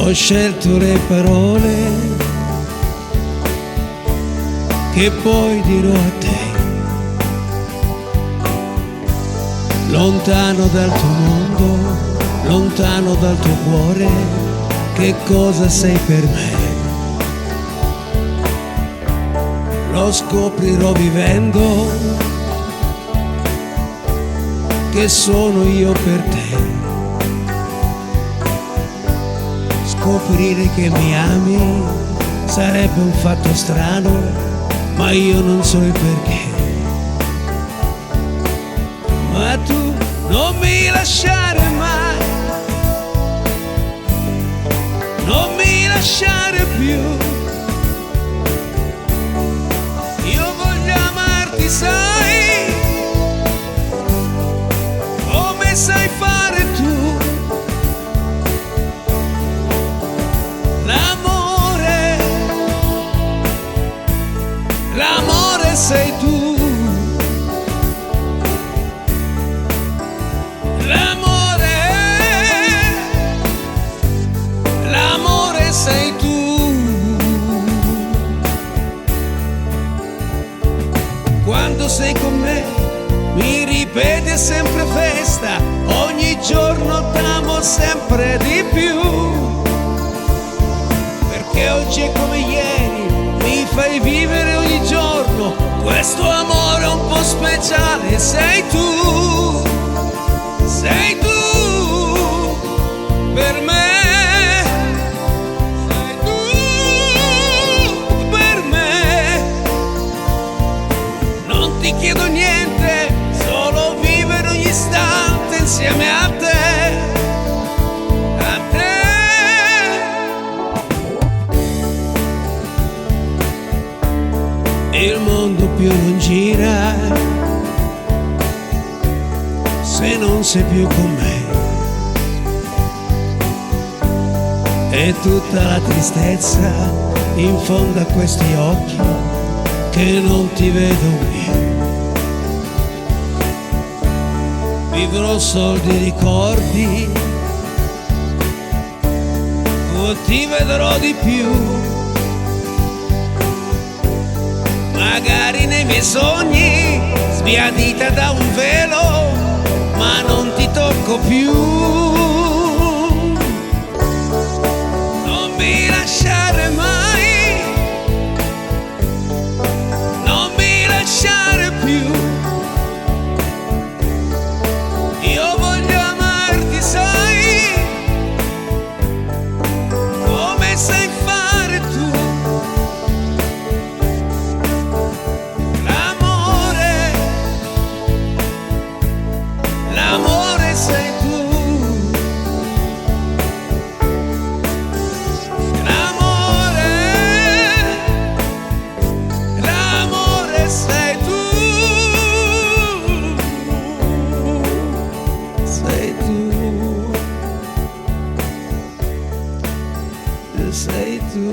Ho scelto le parole che poi dirò a te, lontano dal tuo mondo, lontano dal tuo cuore, che cosa sei per me? Lo scoprirò vivendo, che sono io per te. Scoprire che mi ami sarebbe un fatto strano, ma io non so il perché. Ma tu non mi lasciare mai, non mi lasciare più. Io voglio amarti, sai, come sai fare tu. L'amore sei tu, l'amore sei tu. Quando sei con me mi ripeti sempre festa, ogni giorno t'amo sempre di più, perché oggi è come ieri, mi fai vivere ogni giorno questo amore un po' speciale. Sei tu per me, sei tu per me. Non ti chiedo niente, solo vivere ogni istante insieme a te. Il mondo più non gira se non sei più con me, e tutta la tristezza in fondo a questi occhi che non ti vedo più. Vivrò solo di ricordi o ti vedrò di più, magari nei miei sogni, sbiadita da un velo, ma non ti tocco più. Non mi lasciare mai, non mi lasciare più. Io voglio amarti, sai, come sai fare tu. L'amore sei tu, l'amore sei tu, sei tu, sei tu.